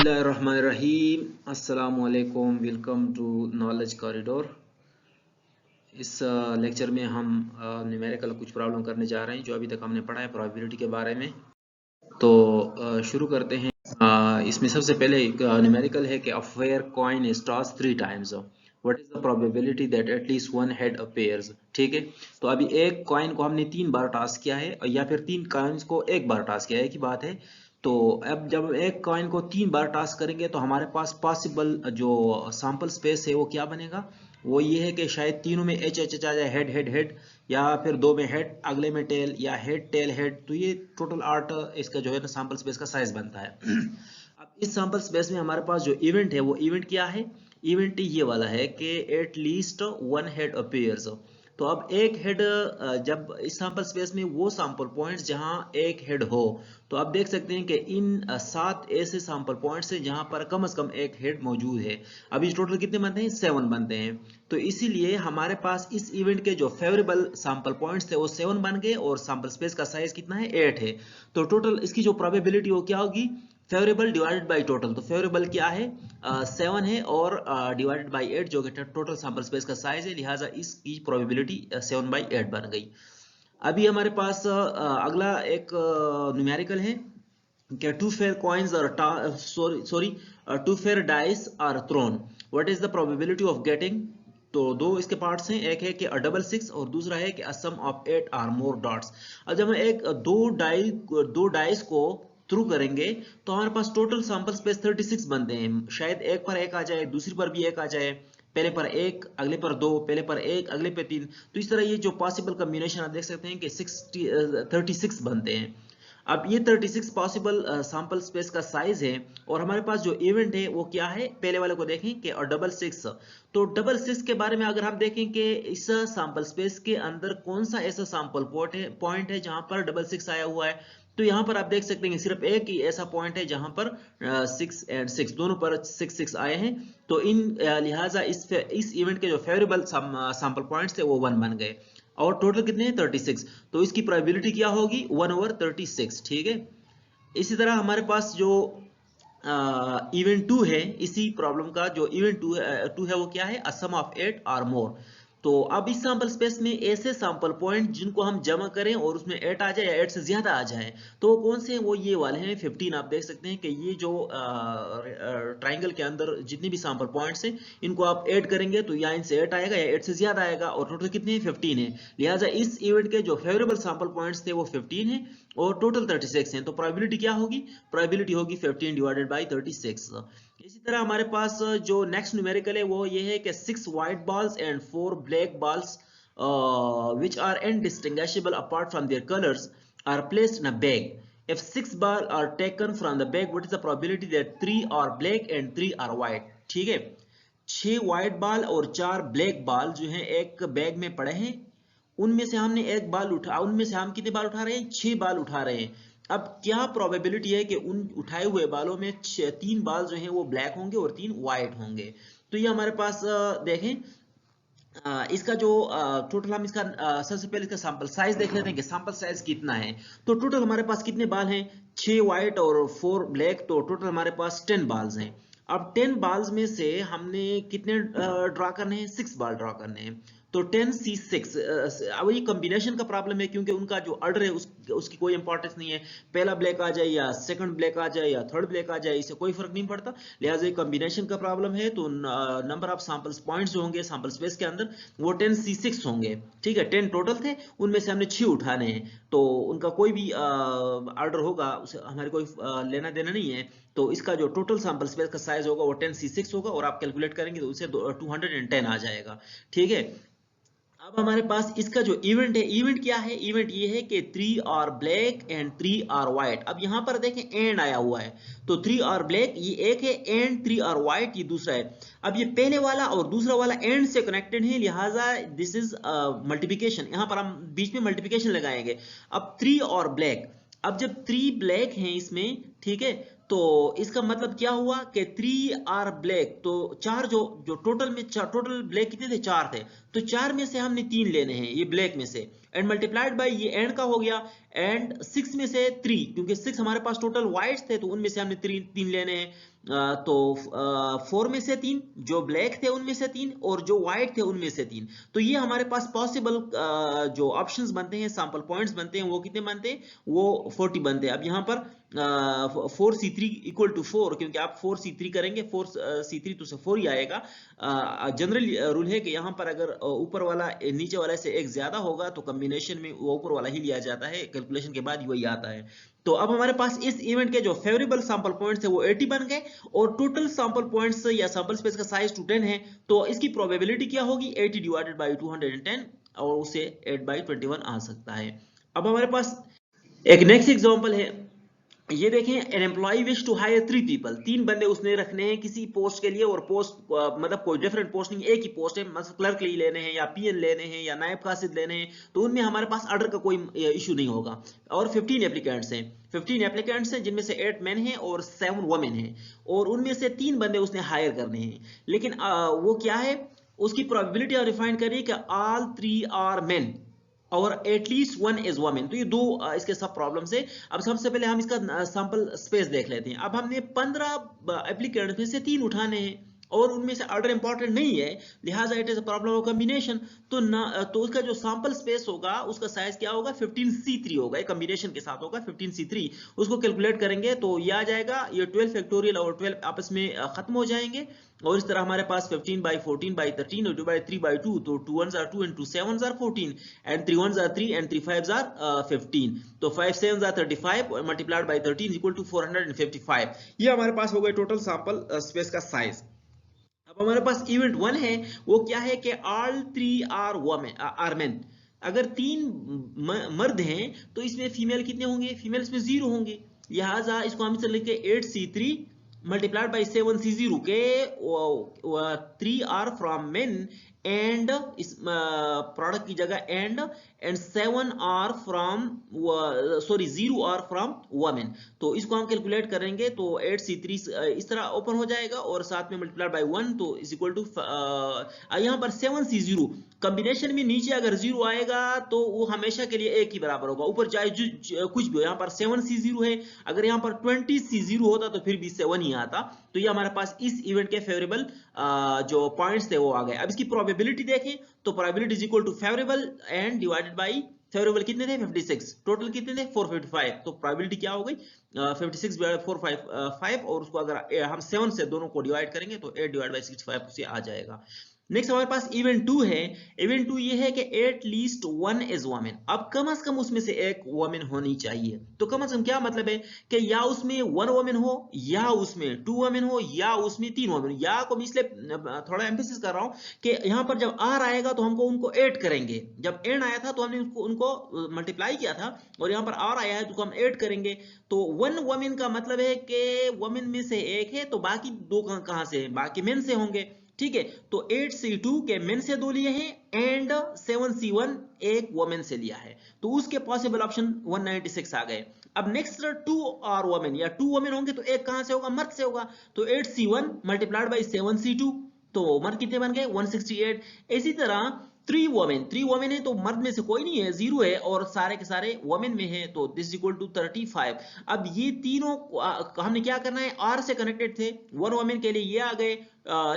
बिस्मिल्लाहिर्रहमानिर्रहीम। अस्सलामुअलैकुम। Welcome to Knowledge Corridor. इस लेक्चर में हम न्यूमेरिकल कुछ प्रॉब्लम करने जा रहे हैं जो अभी तक हमने पढ़ा है प्रोबेबिलिटी के बारे में। तो शुरू करते हैं। इसमें सबसे पहले एक न्यूमेरिकल है कि a fair coin is toss 3 times, what is the probability that at least one head appears. ठीक है, तो अभी एक कॉइन को हमने 3 बार टॉस किया है या फिर 3 कॉइन्स को एक बार टॉस किया है, एक ही बात है। तो अब जब हम एक कॉइन को 3 बार टॉस करेंगे तो हमारे पास पॉसिबल जो सैंपल स्पेस है वो क्या बनेगा, वो ये है कि शायद तीनों में एच एच एच आ जाए, हेड हेड हेड, या फिर दो में हेड अगले में टेल, या हेड टेल हेड। तो ये टोटल 8 इसका जो है ना सैंपल स्पेस का साइज बनता है। अब इस सैंपल स्पेस में हमारे पास जो इवेंट है वो इवेंट क्या है, इवेंट ये वाला है कि at least one head appears. तो अब एक हेड, जब इस सैंपल स्पेस में वो सैंपल पॉइंट्स जहां एक हेड हो, तो आप देख सकते हैं कि इन 7 ऐसे सैंपल पॉइंट्स हैं जहां पर कम से कम एक हेड मौजूद है। अभी टोटल कितने बनते हैं, 7 बनते हैं। तो इसीलिए हमारे पास इस इवेंट के जो फेवरेबल सैंपल पॉइंट्स थे वो 7 बन गए और सैंपल स्पेस का साइज कितना है, 8 है। तो टोटल इसकी जो प्रोबेबिलिटी वो क्या होगी, फेवरेबल डिवाइडेड बाई टोटल। तो फेवरेबल क्या है, 7 है, और डिवाइडेड बाई 8 जो कि टोटल सैंपल स्पेस का साइज है, लिहाजा इसकी प्रोबेबिलिटी 7/8 बन गई। अभी हमारे पास अगला एक न्यूमेरिकल है कि टू फेयर कॉइन्स और sorry two fair dice are thrown, what is the probability of getting. तो दो इसके पार्ट्स हैं, एक है कि डबल सिक्स और दूसरा है कि सम ऑफ 8 आर मोर डॉट्स। अब जब हम एक दो डाइस को थ्रू करेंगे तो हमारे पास टोटल सैंपल स्पेस 36 बनते हैं। शायद एक पर एक आ जाए, दूसरी पर भी एक आ जाए, पहले पर एक अगले पर दो, पहले पर एक अगले पर तीन। तो इस तरह ये जो पॉसिबल कम्बिनेशन आप देख सकते हैं कि 36 बनते हैं। अब ये 36 पॉसिबल सैंपल स्पेस का साइज है, और हमारे पास जो इवेंट है वो क्या है, पहले वाले को देखें कि और डबल सिक्स। तो डबल सिक्स के बारे में अगर हम देखें कि इस सैंपल स्पेस के अंदर कौन सा ऐसा सैंपल पॉइंट है जहां पर डबल सिक्स आया हुआ है, तो यहाँ पर आप देख सकते हैं सिर्फ एक ही ऐसा पॉइंट है जहां पर 6 एंड 6 दोनों पर 6 आए हैं। तो इन लिहाजा इस इवेंट के जो फेवरेबल सैंपल पॉइंट्स थे वो 1 बन गए, और टोटल कितने हैं, 36। तो इसकी प्रोबेबिलिटी क्या होगी, 1/36। ठीक है, इसी तरह हमारे पास जो इवेंट 2 है, इसी प्रॉब्लम का जो इवेंट 2 है वो क्या है, अ सम ऑफ 8 आर मोर। तो अब इस सैंपल स्पेस में ऐसे सैंपल पॉइंट जिनको हम जमा करें और उसमें 8 आ जाए या 8 से ज्यादा आ जाए, तो वो कौन से हैं, वो ये वाले हैं 15। आप देख सकते हैं कि ये जो ट्राइंगल के अंदर जितने भी सैंपल पॉइंट्स हैं इनको आप ऐड करेंगे तो या इनसे 8 आएगा या 8 से ज्यादा आएगा, और टोटल कितने हैं, 15 है। लिहाजा इस इवेंट के जो फेवरेबल सैंपल पॉइंट्स थे वो 15 है और टोटल 36 हैं। तो प्रोबेबिलिटी क्या होगी, प्रोबेबिलिटी होगी 15 डिवाइडेड बाई 36। इसी तरह हमारे पास जो नेक्स्ट न्यूमेरिकल है वो ये है कि 6 white balls and 4 black balls which are indistinguishable apart from their colors are placed in a bag. If 6 balls are taken from the bag, what is the probability that 3 are black and 3 are white? ठीक है, 6 white ball और 4 black ball जो हैं एक bag में पड़े हैं, उनमें से हमने एक बाल उठा, उनमें से हम कितने बाल उठा रहे हैं, 6 बाल उठा रहे हैं। अब क्या प्रोबेबिलिटी है कि उन उठाए हुए बालों में 3 बाल जो हैं वो ब्लैक होंगे और 3 व्हाइट होंगे। तो ये हमारे पास देखें, इसका जो टोटल हम इसका सबसे पहले इसका सैंपल साइज देख लेते हैं कि सैंपल साइज कितना है। तो टोटल हमारे पास कितने बाल हैं, 6 व्हाइट और 4 ब्लैक, तो टोटल हमारे पास 10 बाल्स हैं। अब 10 बाल्स में से हमने कितने ड्रा करने हैं, 6 बाल ड्रा करने हैं। तो 10C6, अब ये कॉम्बिनेशन का प्रॉब्लम है क्योंकि उनका जो ऑर्डर है उसकी कोई इंपॉर्टेंस नहीं है, पहला ब्लैक आ जाए या सेकंड ब्लैक आ जाए या थर्ड ब्लैक आ जाए, इससे कोई फर्क नहीं पड़ता। लिहाजा ये कॉम्बिनेशन का प्रॉब्लम है। तो नंबर ऑफ सैंपल पॉइंट्स जो होंगे सैंपल स्पेस के अंदर वो 10C6 होंगे। ठीक है, 10 टोटल थे, उनमें से हमने 6 उठाने हैं, तो उनका कोई भी ऑर्डर होगा उसे हमारे कोई लेना देना नहीं है। तो इसका जो टोटल सैंपल स्पेस का साइज होगा वो 10C6 होगा, और आप कैलकुलेट करेंगे तो उसे 210 आ जाएगा। ठीक है, अब हमारे पास इसका जो इवेंट है, इवेंट क्या है, इवेंट ये है कि 3 are black and 3 are white. अब यहां पर देखें एंड आया हुआ है, तो 3 आर ब्लैक ये एक है, एंड 3 आर व्हाइट ये दूसरा है। अब ये पहले वाला और दूसरा वाला एंड से कनेक्टेड है, लिहाजा दिस इज मल्टीप्लिकेशन, यहां पर हम बीच में मल्टीप्लिकेशन लगाएंगे। अब 3 और ब्लैक, अब जब 3 ब्लैक हैं इसमें, ठीक है, तो इसका मतलब क्या हुआ कि 3 आर ब्लैक, तो चार जो टोटल में टोटल ब्लैक कितने थे, 4 थे, तो 4 में से हमने 3 लेने हैं ये ब्लैक में से, एंड मल्टीप्लाइड बाय ये एंड का हो गया, एंड 6 में से 3, क्योंकि 6 हमारे पास टोटल व्हाइट्स थे तो उनमें से हमने 3 लेने हैं, तो 4 में से 3, जो ब्लैक थे उनमें से 3 और जो व्हाइट थे उनमें से 3। तो ये हमारे पास पॉसिबल जो ऑप्शंस बनते हैं, सैंपल पॉइंट्स बनते हैं, वो कितने बनते हैं, वो 40 बनते हैं। अब यहाँ पर 4C3 इक्वल टू 4, क्योंकि आप 4C3 करेंगे, 4C3 तो 4 ही आएगा। जनरल रूल है कि यहाँ पर अगर ऊपर वाला नीचे वाले से एक ज्यादा होगा तो कॉम्बिनेशन में वो ऊपर वाला ही लिया जाता है, कैलकुलेशन के बाद वही आता है। तो अब हमारे पास इस इवेंट के जो फेवरेबल सैंपल पॉइंट्स थे वो 80 बन गए, और टोटल सैंपल पॉइंट्स या सैंपल स्पेस का साइज 210 है, तो इसकी प्रोबेबिलिटी क्या होगी, 80 डिवाइडेड बाय 210, और उसे 8/21 आ सकता है। अब हमारे पास एक नेक्स्ट एग्जांपल है, ये देखें, an employ wish to hire 3 people, 3 बंदे उसने रखने हैं किसी पोस्ट के लिए, और पोस्ट मतलब कोई डिफरेंट पोस्ट नहीं, एक ही पोस्ट है, मतलब क्लर्क लेने हैं या पीएन लेने हैं या नायब कासिद लेने हैं, तो उनमें हमारे पास ऑर्डर का कोई इशू नहीं होगा। और 15 एप्लीकेंट्स हैं, 15 एप्लीकेंट्स हैं जिनमें से 8 मेन हैं और 7 वुमेन हैं, और उनमें से 3 बंदे उसने हायर करने हैं। लेकिन वो क्या है, उसकी प्रोबेबिलिटी और डिफाइन करिए कि ऑल 3 आर मेन और एटलीस्ट 1 इज वुमेन। तो ये 2 इसके सब प्रॉब्लम्स है। अब सबसे पहले हम इसका सैंपल स्पेस देख लेते हैं। अब हमने 15 एप्लीकेंट में से 3 उठाने हैं, और उनमें से ऑर्डर इंपॉर्टेंट नहीं है, लिहाजा it is a problem of combination. तो उसका जो सैंपल स्पेस होगा उसका साइज क्या होगा, 15C3 होगा, एक कॉम्बिनेशन के साथ होगा 15C3। उसको कैलकुलेट करेंगे तो ये आ जाएगा, ये 12 फैक्टोरियल और 12 आपस में खत्म हो जाएंगे, और इस तरह हमारे पास 15/14/13 और 2/3/2, तो 2 1s are 2 and 2 7s are 14 and 3 1s are 3 and 3 5s are 15, तो 5 7s are 35 multiplied by 13 equal to 455। ये हमारे पास हो गए टोटल सैंपल स्पेस का साइज। अब हमारे पास इवेंट 1 है, वो क्या है कि ऑल 3 आर मेन। अगर 3 मर्द हैं तो इसमें फीमेल कितने होंगे, फीमेल इसमें 0 होंगे, लिहाजा इसको हम लिख के 8C3 मल्टीप्लाइड बाई 7C0 के 3 आर फ्रॉम मेन, एंड इस प्रोडक्ट की जगह and 7 are from 0 are from women. तो इसको हम कैलकुलेट करेंगे तो 8C3 इस तरह ओपन हो जाएगा, और साथ में मल्टीप्लाइड बाई 1 तो इज इक्वल टू यहाँ पर 7C0 कॉम्बिनेशन में नीचे अगर 0 आएगा तो वो हमेशा के लिए 1 ही बराबर होगा, ऊपर चाहे कुछ भी हो। यहाँ पर 7C0 है, अगर यहाँ पर 20C0 होता तो फिर भी 7 ही आता। तो ये हमारे पास इस इवेंट के फेवरेबल जो पॉइंट्स थे वो आ गए। अब इसकी प्रोबेबिलिटी देखें तो probability is equal to favourable and divided by favourable कितने थे, 56, टोटल कितने थे 455, तो प्रोबेबिलिटी क्या हो गई 56 डिवाइड 455, और उसको अगर हम 7 से दोनों को डिवाइड करेंगे तो 8 डिवाइड बाई 65 से आ जाएगा। नेक्स्ट हमारे पास इवेंट 2 है। इवेंट 2 ये है कि एट लीस्ट 1 इज वुमेन। अब कम से कम उसमें से एक वुमेन होनी चाहिए। तो कम से कम क्या मतलब है कि या उसमें 1 वुमेन हो, या उसमें 2 वुमेन हो, या उसमें 3 वुमेन। या को मैं इसलिए थोड़ा एम्फेसिस कर रहा हूं कि यहाँ पर जब आर आएगा तो हमको उनको ऐड करेंगे, जब एन आया था तो हमने उनको मल्टीप्लाई किया था, और यहाँ पर आर आया है तो हम ऐड करेंगे। तो 1 वुमेन का मतलब है कि वुमेन में से एक है, तो बाकी 2 कहां से, बाकी मेन से होंगे, ठीक है। तो 8C2 के मेन से 2 लिए हैं एंड 7C1 एक वुमेन से लिया है, तो उसके पॉसिबल ऑप्शन 196 आ गए। अब नेक्स्ट 2 आर वुमेन, या 2 वुमेन होंगे तो एक कहां से होगा, मर्द से होगा, तो 8C1 मल्टीप्लाइड बाई 7C2, तो मर्द कितने बन गए 168। इसी तरह 3 वुमेन है तो मर्द में से कोई नहीं है, 0 है, और सारे के सारे वुमेन में है, तो दिस इक्वल टू 35। अब ये तीनों हमने क्या करना है, आर से कनेक्टेड थे, 1 वुमेन के लिए ये आ गए,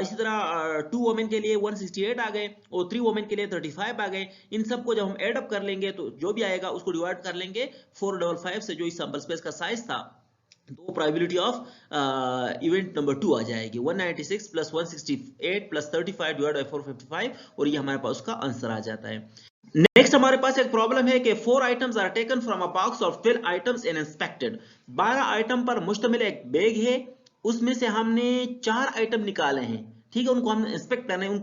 इसी तरह 2 वुमेन के लिए 168 आ गए, और 3 वुमेन के लिए 35 आ गए। इन सबको जब हम एड अप कर लेंगे तो जो भी आएगा उसको डिवाइड कर लेंगे 455 से, जो इस सैंपल स्पेस का साइज था, तो प्रोबेबिलिटी ऑफ इवेंट नंबर 2 आ जाएगी 196 प्लस 168 प्लस 35 डिवाइड बाय 455, और ये हमारे पास उसका आंसर आ जाता है। नेक्स्ट हमारे पास एक प्रॉब्लम है कि 4 items are taken from a box of 12 items and inspected. 12 item पर मुश्तमिल एक बैग है, उसमें से हमने 4 आइटम निकाले हैं, ठीक है, उनको हम इंस्पेक्ट कर रहे हैं,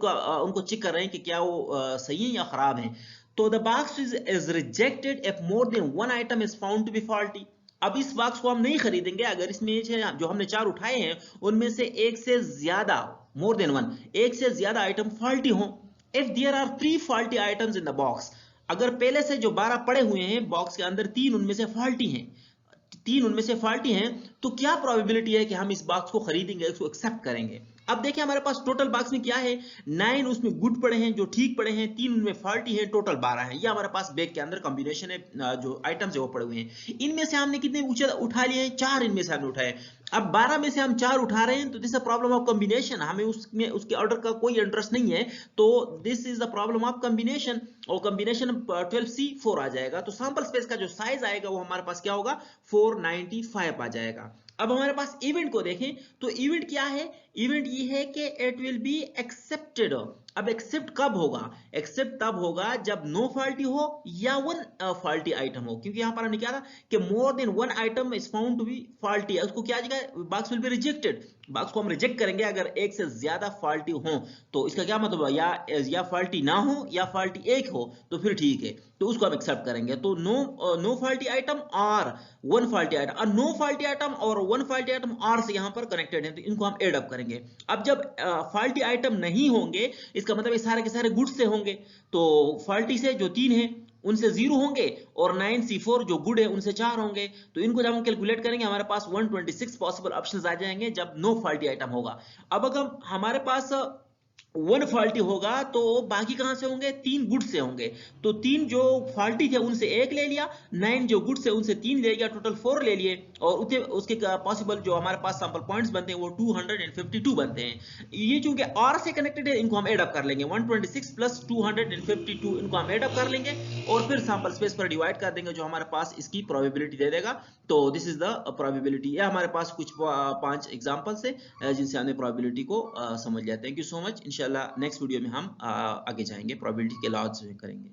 उनको चेक कर रहे हैं कि क्या वो सही है या खराब है। तो the box is rejected if more than 1 item is found to be faulty. अब इस बॉक्स को हम नहीं खरीदेंगे अगर इसमें जो हमने 4 उठाए हैं उनमें से एक से ज्यादा, मोर देन 1, एक से ज्यादा आइटम फॉल्टी हो। If there are 3 faulty items in the box, अगर पहले से जो 12 पड़े हुए हैं बॉक्स के अंदर 3 उनमें से फॉल्टी हैं, 3 उनमें से फॉल्टी हैं, तो क्या प्रोबेबिलिटी है कि हम इस बॉक्स को खरीदेंगे, इसको एक्सेप्ट करेंगे। अब देखिए हमारे पास टोटल बॉक्स में क्या है, 9 उसमें गुड पड़े हैं जो ठीक पड़े हैं, 3 उनमें फॉल्टी है, टोटल 12 है। ये हमारे पास बैग के अंदर कॉम्बिनेशन है, जो आइटम्स है वो पड़े हुए हैं। इनमें से हमने कितने उठा लिए हैं, 4 इनमें से हमने उठाए। अब 12 में से हम 4 उठा रहे हैं तो this is a problem of combination, हमें उसमें उसके ऑर्डर का कोई इंटरेस्ट नहीं है, तो this is the problem of combination, और कॉम्बिनेशन 12C4 आ जाएगा। तो सैंपल स्पेस का जो साइज आएगा वो हमारे पास क्या होगा, 495 आ जाएगा। अब हमारे पास इवेंट को देखें तो इवेंट क्या है, इवेंट ये है कि इट विल बी एक्सेप्टेड। अब एक्सेप्ट कब होगा, एक्सेप्ट तब होगा जब नो फॉल्टी हो या वन फॉल्टी आइटम हो, क्योंकि यहां पर हमने क्या था कि more than one item is found to be faulty, उसको क्या आ जाएगा, box will be rejected, box को हम रिजेक्ट करेंगे अगर एक से ज्यादा फॉल्टी हो। तो इसका क्या मतलब है, या फॉल्टी ना हो या फॉल्टी एक हो तो फिर ठीक है, तो उसको हम एक्सेप्ट करेंगे। तो नो फॉल्टी आइटम और वन फॉल्टी आइटम, और नो फॉल्टी आइटम और वन फॉल्टी आइटम आर से यहां पर कनेक्टेड है, तो इनको हम एड अप करेंगे। अब जब फॉल्टी आइटम नहीं होंगे, इसका मतलब ये सारे के सारे गुड्स से होंगे, तो फॉल्टी से जो 3 है उनसे 0 होंगे, और 9C4 जो गुड है उनसे 4 होंगे। तो इनको जब हम कैलकुलेट करेंगे हमारे पास 126 पॉसिबल ऑप्शंस आ जाएंगे जब नो फॉल्टी आइटम होगा। अब अगर हमारे पास वन फॉल्टी होगा तो बाकी कहां से होंगे, 3 गुड से होंगे, तो 3 जो फॉल्टी थे उनसे 1 ले लिया, 9 जो गुड से उनसे 3 ले लिया, टोटल 4 ले लिए, और उसके पॉसिबल जो हमारे पास सैंपल पॉइंट्स बनते हैं वो 252 बनते हैं। ये चूंकि और से कनेक्टेड है, इनको हम एड अप कर लेंगे, 126 प्लस 252 इनको हम एड अप कर लेंगे, और फिर सैंपल स्पेस पर डिवाइड कर देंगे जो हमारे पास इसकी प्रोबेबिलिटी दे देगा। तो दिस इज द प्रोबेबिलिटी। ये हमारे पास कुछ 5 एग्जांपल्स है जिनसे हमने प्रोबेबिलिटी को समझ लिया। Thank you so much. इंशाल्लाह नेक्स्ट वीडियो में हम आगे जाएंगे, प्रोबेबिलिटी के लॉज करेंगे।